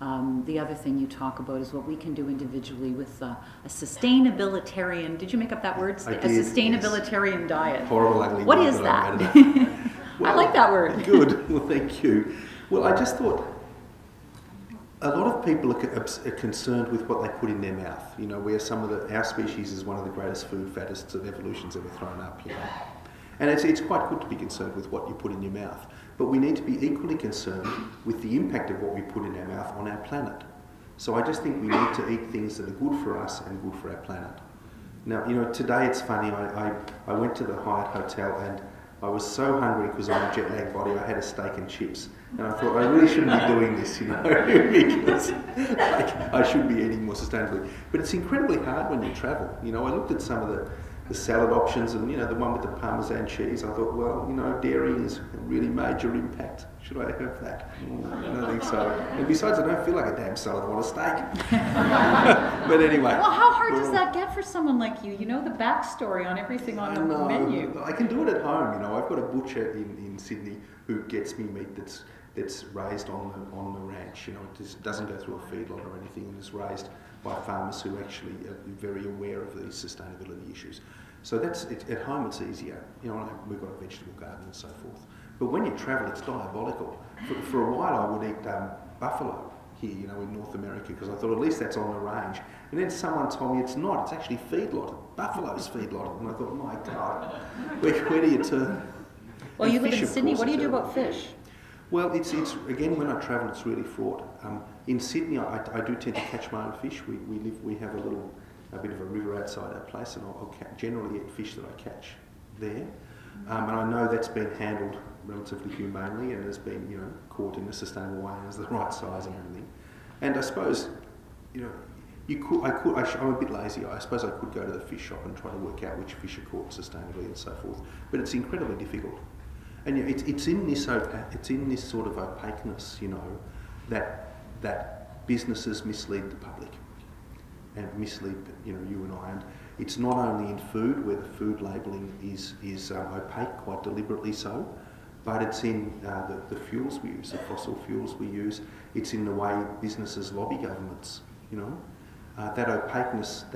The other thing you talk about is what we can do individually with a sustainabilitarian, did you make up that word? I A did, sustainabilitarian diet. Horrible, ugly What word, is but that? I made it up. Well, I like that word. Good, well thank you. Well, I just thought, a lot of people are concerned with what they put in their mouth. You know, where our species is one of the greatest food fattists of evolution's ever thrown up, you know. And it's quite good to be concerned with what you put in your mouth. But we need to be equally concerned with the impact of what we put in our mouth on our planet. So I just think we need to eat things that are good for us and good for our planet. Now, you know, today it's funny, I went to the Hyatt Hotel and I was so hungry because I'm a jet lagged body, I had a steak and chips. And I thought, I really shouldn't be doing this, you know, because I should be eating more sustainably. But it's incredibly hard when you travel. You know, I looked at some of the salad options and, you know, the one with the Parmesan cheese. I thought, well, you know, dairy is a really major impact. Should I have that? I don't think so. And besides, I don't feel like a damn salad. I want a steak. But anyway. Well, how hard does that get for someone like you? You know the backstory on everything on the menu. I can do it at home, you know. I've got a butcher in Sydney who gets me meat that's raised on the ranch. You know, it just doesn't go through a feedlot or anything, and is raised by farmers who actually are very aware of these sustainability issues. So at home it's easier. You know, we've got a vegetable garden and so forth. But when you travel, it's diabolical. For a while, I would eat buffalo here, you know, in North America, because I thought at least that's on the range. And then someone told me it's not. It's actually feedlot. Buffalo's feedlot. And I thought, my God, where do you turn? Well, you live in Sydney. What do you do about fish? Well, it's again, when I travel, it's really fraught. In Sydney, I do tend to catch my own fish. We have a bit of a river outside our place, and I'll generally eat fish that I catch there. And I know that's been handled relatively humanely and has been, you know, caught in a sustainable way and is the right size and everything. And I suppose, you know, I'm a bit lazy. I suppose I could go to the fish shop and try to work out which fish are caught sustainably and so forth. But it's incredibly difficult. And you know, it's in this sort of opaqueness, you know, that businesses mislead the public and mislead, you know, you and I. And it's not only in food, where the food labelling is opaque, quite deliberately so, but it's in the fuels we use, the fossil fuels we use. It's in the way businesses lobby governments, you know. That opaqueness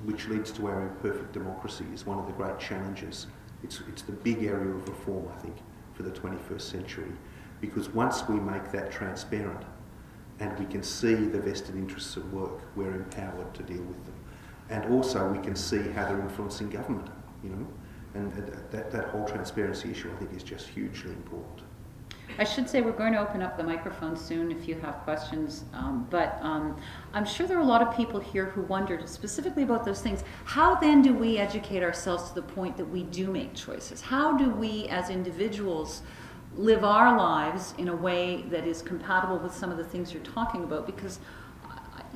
which leads to our imperfect democracy is one of the great challenges. It's the big area of reform, I think, for the 21st century, because once we make that transparent and we can see the vested interests at work, we're empowered to deal with them. And also we can see how they're influencing government, you know, and that whole transparency issue, I think, is just hugely important. I should say we're going to open up the microphone soon if you have questions, but I'm sure there are a lot of people here who wondered specifically about those things. How then do we educate ourselves to the point that we do make choices? How do we as individuals live our lives in a way that is compatible with some of the things you're talking about? Because,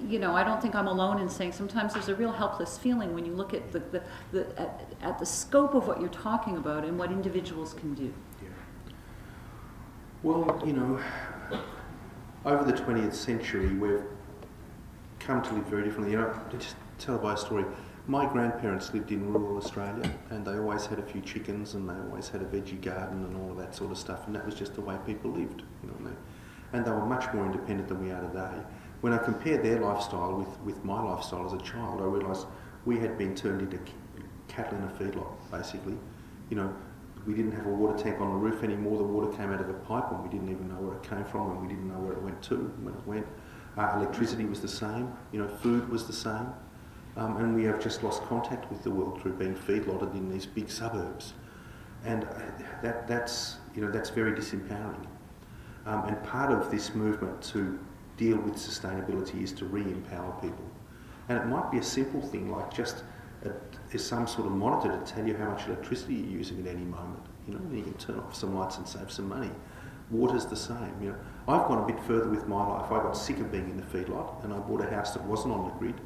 you know, I don't think I'm alone in saying sometimes there's a real helpless feeling when you look at the scope of what you're talking about and what individuals can do. Well, you know, over the 20th century, we've come to live very differently. You know, to just tell by a story, my grandparents lived in rural Australia, and they always had a few chickens, and they always had a veggie garden and all of that sort of stuff, and that was just the way people lived, you know. And they were much more independent than we are today. When I compare their lifestyle with my lifestyle as a child, I realised we had been turned into cattle in a feedlot, basically. You know, we didn't have a water tank on the roof anymore. The water came out of a pipe and we didn't even know where it came from, and we didn't know where it went to when it went. Electricity was the same, you know, food was the same. And we have just lost contact with the world through being feedlotted in these big suburbs. And that's very disempowering. And part of this movement to deal with sustainability is to re-empower people. And it might be a simple thing like just some sort of monitor to tell you how much electricity you're using at any moment. You know, and you can turn off some lights and save some money. Water's the same. You know, I've gone a bit further with my life. I got sick of being in the feedlot, and I bought a house that wasn't on the grid,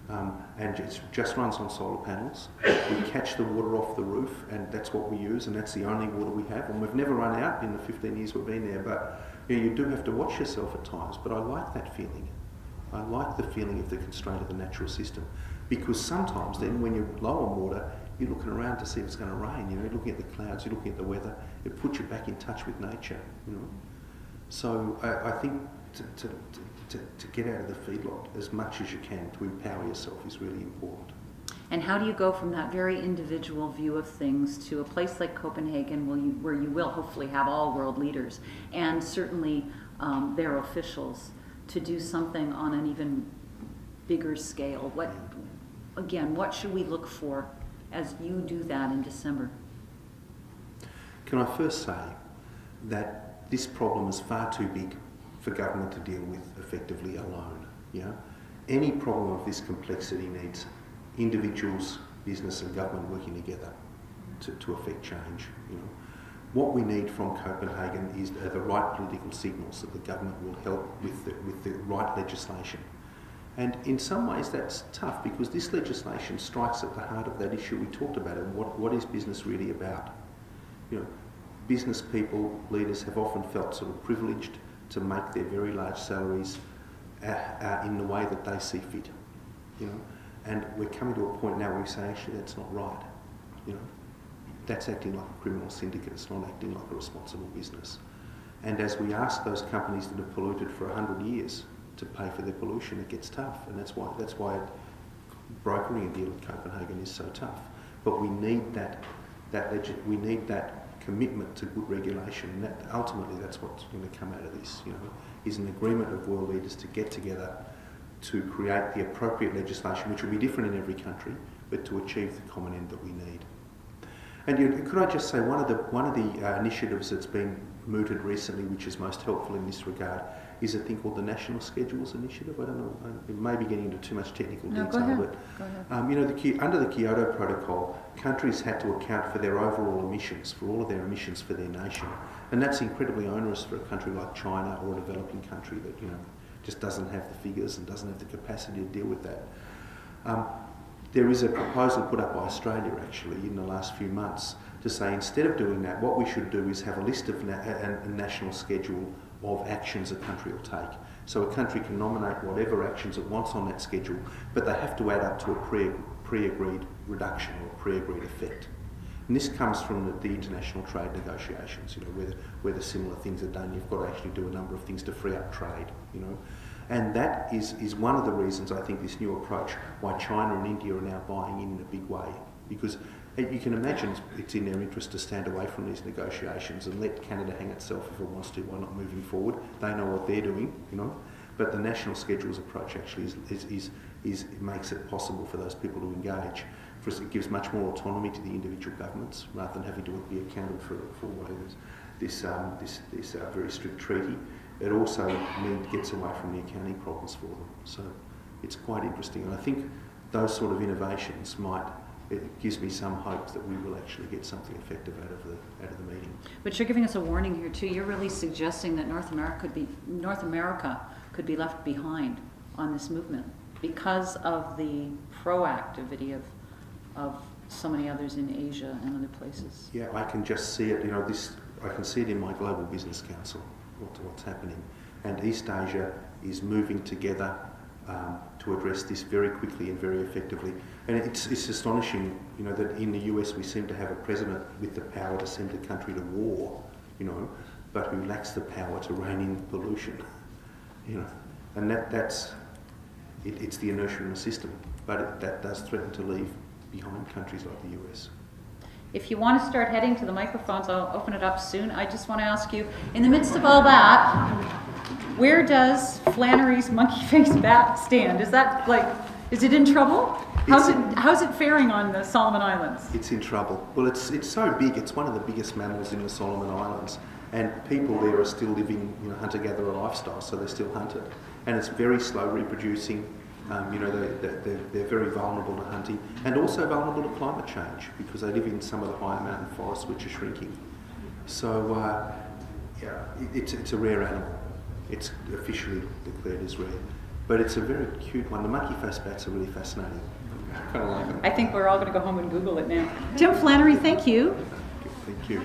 and it just runs on solar panels. We catch the water off the roof, and that's what we use, and that's the only water we have. And we've never run out in the 15 years we've been there. But you know, you do have to watch yourself at times. But I like that feeling. I like the feeling of the constraint of the natural system. Because sometimes then when you're low on water, you're looking around to see if it's going to rain, you know, you're looking at the clouds, you're looking at the weather, it puts you back in touch with nature, you know. So I think to to get out of the feedlot as much as you can, to empower yourself, is really important. And how do you go from that very individual view of things to a place like Copenhagen where you will hopefully have all world leaders and certainly their officials to do something on an even bigger scale? What should we look for as you do that in December? Can I first say that this problem is far too big for government to deal with effectively alone. Any problem of this complexity needs individuals, business and government working together to affect change. What we need from Copenhagen is the right political signals that the government will help with the right legislation. And in some ways that's tough, because this legislation strikes at the heart of that issue we talked about, and what is business really about. Business people, leaders have often felt sort of privileged to make their very large salaries in the way that they see fit. And we're coming to a point now where we say, actually, that's not right. That's acting like a criminal syndicate. It's not acting like a responsible business. And as we ask those companies that have polluted for 100 years to pay for their pollution, it gets tough. And that's why brokering a deal at Copenhagen is so tough. But we need that commitment to good regulation. And ultimately, that's what's going to come out of this. Is an agreement of world leaders to get together to create the appropriate legislation, which will be different in every country, but to achieve the common end that we need. And could I just say, one of the initiatives that's been mooted recently, which is most helpful in this regard, is a thing called the National Schedules Initiative. I don't know, it may be getting into too much technical detail, go ahead. But under the Kyoto Protocol, countries had to account for their overall emissions, for all of their emissions for their nation, and that's incredibly onerous for a country like China or a developing country that just doesn't have the figures and doesn't have the capacity to deal with that. There is a proposal put up by Australia actually in the last few months to say, instead of doing that, what we should do is have a list of a national schedule of actions a country will take. So a country can nominate whatever actions it wants on that schedule, but they have to add up to a pre-agreed reduction or pre-agreed effect. And this comes from the international trade negotiations, where the similar things are done. You've got to actually do a number of things to free up trade, And that is one of the reasons, I think, this new approach, why China and India are now buying in a big way. Because you can imagine it's in their interest to stand away from these negotiations and let Canada hang itself if it wants to by not moving forward. They know what they're doing, But the national schedules approach actually makes it possible for those people to engage. First, it gives much more autonomy to the individual governments rather than having to be accounted for this very strict treaty. It also gets away from the accounting problems for them. So it's quite interesting. And I think those sort of innovations it gives me some hope that we will actually get something effective out of the meeting. But you're giving us a warning here too. You're really suggesting that North America could be left behind on this movement because of the proactivity of so many others in Asia and other places. Yeah, I can just see it. I can see it in my Global Business Council. What's happening, and East Asia is moving together to address this very quickly and very effectively. And it's astonishing, that in the US we seem to have a president with the power to send a country to war, but who lacks the power to rein in pollution, and it's the inertia in the system, but that does threaten to leave behind countries like the US. If you want to start heading to the microphones, I'll open it up soon. I just want to ask you, in the midst of all that, where does Flannery's monkey face bat stand? Is it in trouble? How's it faring on the Solomon Islands? It's in trouble. Well, it's so big. It's one of the biggest mammals in the Solomon Islands, and people there are still living, hunter-gatherer lifestyle, so they're still hunted, and it's very slow reproducing. They're very vulnerable to hunting and also vulnerable to climate change because they live in some of the higher mountain forests which are shrinking. So it's a rare animal. It's officially declared as rare, but it's a very cute one. The monkey face bats are really fascinating. I kind of like them. I think we're all going to go home and Google it now. Tim Flannery, thank you. Thank you.